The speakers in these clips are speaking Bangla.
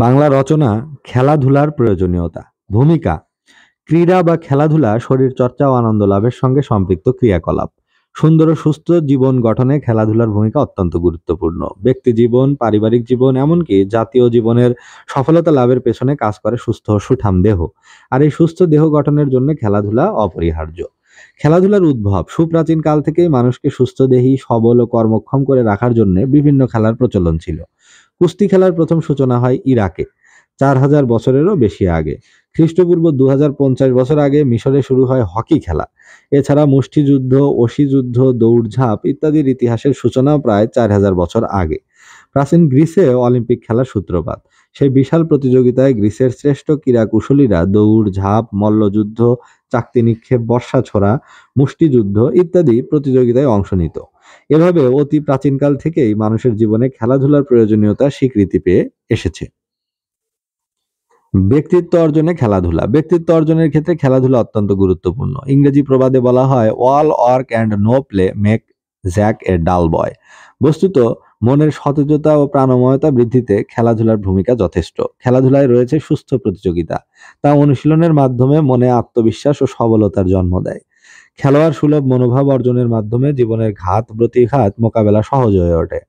বাংলা রচনা খেলাধুলার প্রয়োজনীয়তা ভূমিকা ক্রীড়া বা খেলাধুলা শরীর চর্চা ও আনন্দ লাভের সঙ্গে সম্পৃক্ত ক্রিয়াকলাপ। সুন্দর ও সুস্থ জীবন গঠনে খেলাধুলার ভূমিকা অত্যন্ত গুরুত্বপূর্ণ। ব্যক্তি জীবন, পারিবারিক জীবন, এমনকি জাতীয় জীবনের সফলতা লাভের পেছনে কাজ করে সুস্থ ও সুঠাম দেহ। আর এই সুস্থ দেহ গঠনের জন্য খেলাধুলা অপরিহার্য। খেলাধুলার উদ্ভব সুপ্রাচীন কাল থেকেই মানুষকে সুস্থদেহী, সবল ও কর্মক্ষম করে রাখার জন্য বিভিন্ন খেলার প্রচলন ছিল। কুস্তি খেলার প্রথম সূচনা হয় ইরাকে 4000 বছরেরও বেশি আগে। খ্রিস্টপূর্ব 2050 বছর আগে মিশরে শুরু হয় হকি খেলা। এছাড়া মুষ্টিযুদ্ধ, অসিযুদ্ধ, দৌড়ঝাঁপ ইত্যাদির ইতিহাসের সূচনাও প্রায় 4000 বছর আগে। প্রাচীন গ্রিসে অলিম্পিক খেলার সূত্রপাত। সেই বিশাল প্রতিযোগিতায় গ্রিসের শ্রেষ্ঠ ক্রীড়া কুশলীরা দৌড়, ঝাঁপ, মল্লযুদ্ধ, চাকতি নিক্ষেপ, বর্ষা ছোড়া, মুষ্টিযুদ্ধ ইত্যাদি প্রতিযোগিতায় অংশ নিত। এভাবে অতি প্রাচীনকাল থেকেই মানুষের জীবনে খেলাধুলার প্রয়োজনীয়তা স্বীকৃতি পেয়ে এসেছে। ব্যক্তিত্ব অর্জনে খেলাধুলা ব্যক্তিত্ব অর্জনের ক্ষেত্রে খেলাধুলা অত্যন্ত গুরুত্বপূর্ণ। ইংরেজি প্রবাদে বলা হয়, all work and no play make Jack a dull boy. বস্তুত মনের সতেজতা ও প্রাণময়তা বৃদ্ধিতে খেলাধুলার ভূমিকা যথেষ্ট। খেলাধুলায় রয়েছে সুস্থ প্রতিযোগিতা, তা অনুশীলনের মাধ্যমে মনে আত্মবিশ্বাস ও সবলতার জন্ম দেয়। খেলোয়াড় সুলভ মনোভাব অর্জনের মাধ্যমে জীবনের ঘাত প্রতিঘাত মোকাবেলা সহজ হয়ে ওঠে।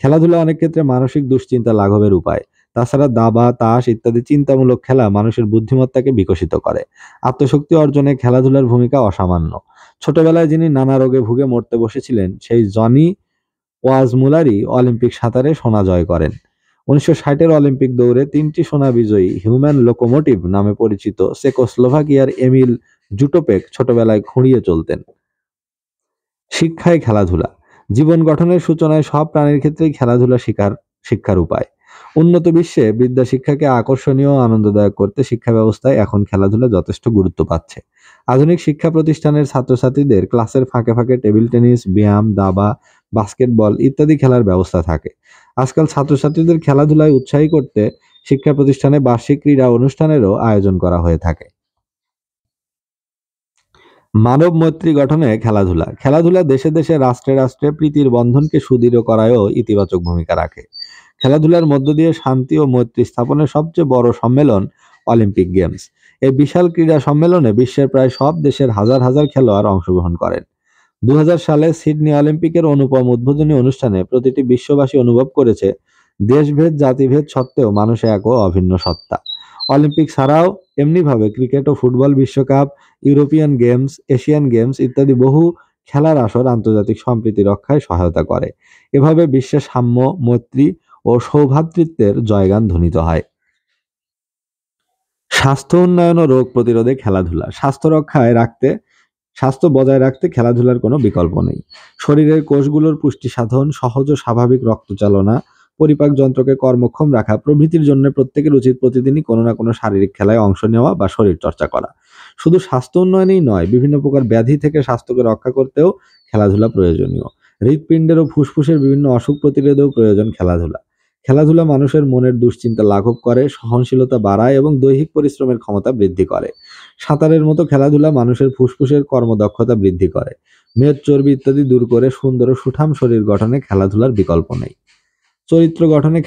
খেলাধুলা অনেক ক্ষেত্রে মানসিক দুশ্চিন্তা লাঘবের উপায়। তাছাড়া দাবা, তাস ইত্যাদি চিন্তামূলক খেলা মানুষের বুদ্ধিমত্তাকে বিকশিত করে। আত্মশক্তি অর্জনে খেলাধুলার ভূমিকা অসামান্য। ছোটবেলায় যিনি নানা রোগে ভুগে মরতে বসেছিলেন, সেই জনি ওয়াজমুলারই অলিম্পিক সাঁতারে সোনা জয় করেন। 1960-এর অলিম্পিক দৌড়ে 3টি সোনা বিজয়ী হিউম্যান লোকোমোটিভ নামে পরিচিত চেকোস্লোভাকিয়ার এমিল জুটোপেক ছোটবেলায় খুঁড়িয়ে চলতেন। শিক্ষায় খেলাধুলা জীবন গঠনের সূচনায় সব প্রাণীর ক্ষেত্রেই খেলাধুলা শিক্ষার উপায়। উন্নত বিশ্বে বিদ্যা শিক্ষাকে আকর্ষণীয় ও আনন্দদায়ক করতে শিক্ষা ব্যবস্থায় এখন খেলাধুলা যথেষ্ট গুরুত্ব পাচ্ছে। আধুনিক শিক্ষা প্রতিষ্ঠানের ছাত্রছাত্রীদের ক্লাসের ফাঁকে ফাঁকে টেবিল টেনিস, ব্যায়াম, দাবা, বাস্কেটবল ইত্যাদি খেলার ব্যবস্থা থাকে। আজকাল ছাত্রছাত্রীদের খেলাধুলায় উৎসাহী করতে শিক্ষা প্রতিষ্ঠানে বার্ষিক ক্রীড়া অনুষ্ঠানেরও আয়োজন করা হয়ে থাকে। মানব মৈত্রী গঠনে খেলাধুলা খেলাধুলা দেশে দেশে, রাষ্ট্রে রাষ্ট্রে প্রীতির বন্ধনকে সুদৃঢ় করায়ও ইতিবাচক ভূমিকা রাখে। খেলাধুলার মধ্য দিয়ে শান্তি ও মৈত্রী স্থাপনের সবচেয়ে বড় সম্মেলন অলিম্পিক গেমস। এই বিশাল ক্রীড়া সম্মেলনে বিশ্বের প্রায় সব দেশের হাজার হাজার খেলোয়াড় অংশগ্রহণ করেন। 2000 সালে সিডনি অলিম্পিকের অনুপম উদ্বোধনী অনুষ্ঠানে প্রতিটি বিশ্ববাসী অনুভব করেছে, দেশভেদ জাতিভেদ সত্ত্বেও মানুষ এক ও অভিন্ন সত্তা। অলিম্পিক ছাড়াও এমনিভাবে ক্রিকেট ও ফুটবল বিশ্বকাপ, ইউরোপিয়ান গেমস, এশিয়ান গেমস ইত্যাদি বহু খেলার আসর আন্তর্জাতিক সম্প্রীতি রক্ষায় সহায়তা করে। এভাবে বিশ্বে সাম্য, মৈত্রী ও সৌভ্রাতৃত্বের জয়গান ধ্বনিত হয়। স্বাস্থ্য উন্নয়ন ও রোগ প্রতিরোধে খেলাধুলা স্বাস্থ্য বজায় রাখতে খেলাধুলার কোনো বিকল্প নেই। শরীরের কোষগুলোর পুষ্টি সাধন, সহজ ও স্বাভাবিক রক্তচালনা, পরিপাক যন্ত্রকে কর্মক্ষম রাখা প্রভৃতির জন্য প্রত্যেকের উচিত প্রতিদিনই কোনো না কোনো শারীরিক খেলায় অংশ নেওয়া বা শরীর চর্চা করা। শুধু স্বাস্থ্য উন্নয়নেই নয়, বিভিন্ন প্রকার ব্যাধি থেকে স্বাস্থ্যকে রক্ষা করতেও খেলাধুলা প্রয়োজনীয়। হৃৎপিণ্ডের ও ফুসফুসের বিভিন্ন অসুখ প্রতিরোধেও প্রয়োজন খেলাধুলা। খেলাধুলা মানুষের মনের দুশ্চিন্তা লাঘব করে, সহনশীলতা বাড়ায় এবং দৈহিক পরিশ্রমের ক্ষমতা বৃদ্ধি করে। সাঁতারের মতো খেলাধুলা মানুষের ফুসফুসের কর্মদক্ষতা বৃদ্ধি করে। মেদ, চর্বি ইত্যাদি দূর করে সুন্দর ও সুঠাম শরীর গঠনে খেলাধুলার বিকল্প নেই। চরিত্র গঠনে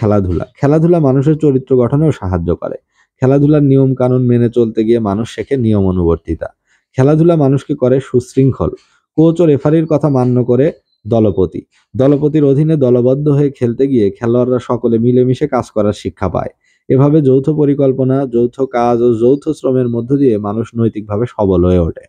খেলাধুলা মানুষের চরিত্র গঠনেও সাহায্য করে। খেলাধুলার নিয়ম কানুন মেনে চলতে গিয়ে মানুষ শেখে নিয়ম অনুবর্তিতা। খেলাধুলা মানুষকে করে সুশৃঙ্খল। কোচ ও রেফারির কথা মান্য করে দলপতির অধীনে দলবদ্ধ হয়ে খেলতে গিয়ে খেলোয়াড়রা সকলে মিলেমিশে কাজ করার শিক্ষা পায়। এভাবে যৌথ পরিকল্পনা, যৌথ কাজ ও যৌথ শ্রমের মধ্য দিয়ে মানুষ নৈতিকভাবে সবল হয়ে ওঠে।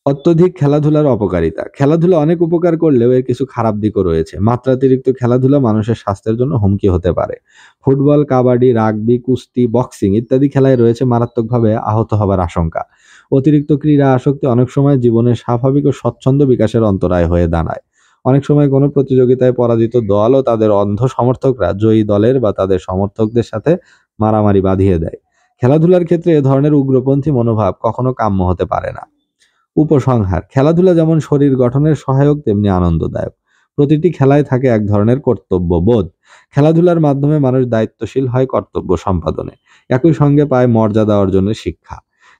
অত্যধিক খেলাধুলার অপকারিতা খেলাধুলা অনেক উপকার করলেও এর কিছু খারাপ দিকও রয়েছে। মাত্রাতিরিক্ত খেলাধুলা মানুষের স্বাস্থ্যের জন্য হুমকি হতে পারে। ফুটবল, কাবাডি, রাগবি, কুস্তি, বক্সিং ইত্যাদি খেলায় রয়েছে মারাত্মকভাবে আহত হবার আশঙ্কা। অতিরিক্ত ক্রীড়া আসক্তি অনেক সময় জীবনের স্বাভাবিক ও স্বচ্ছন্দ বিকাশের অন্তরায় হয়ে দাঁড়ায়। অনেক সময় কোনো প্রতিযোগিতায় পরাজিত দল ও তাদের অন্ধ সমর্থকরা জয়ী দলের বা তাদের সমর্থকদের সাথে মারামারি বাঁধিয়ে দেয়। খেলাধুলার ক্ষেত্রে এ ধরনের উগ্রপন্থী মনোভাব কখনো কাম্য হতে পারে না। উপসংহার খেলাধুলা যেমন শরীর গঠনের সহায়ক, তেমনি আনন্দদায়ক। প্রতিটি খেলায় থাকে এক ধরনের কর্তব্যবোধ। খেলাধুলার মাধ্যমে মানুষ দায়িত্বশীল হয় কর্তব্য সম্পাদনে, একই সঙ্গে পায় মর্যাদা অর্জনের শিক্ষা।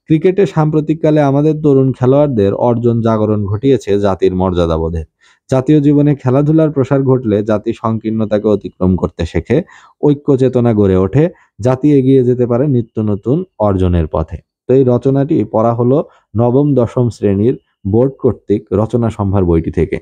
ক্রিকেটে সাম্প্রতিককালে আমাদের তরুণ খেলোয়াড়দের অর্জন জাগরণ ঘটিয়েছে জাতির মর্যাদাবোধে। জাতীয় জীবনে খেলাধুলার প্রসার ঘটলে জাতি সংকীর্ণতাকে অতিক্রম করতে শেখে, ঐক্য চেতনা গড়ে ওঠে, জাতি এগিয়ে যেতে পারে নিত্য নতুন অর্জনের পথে। তো এই রচনাটি পড়া হলো নবম দশম শ্রেণীর বোর্ড কর্তৃক রচনা সম্ভার বইটি থেকে।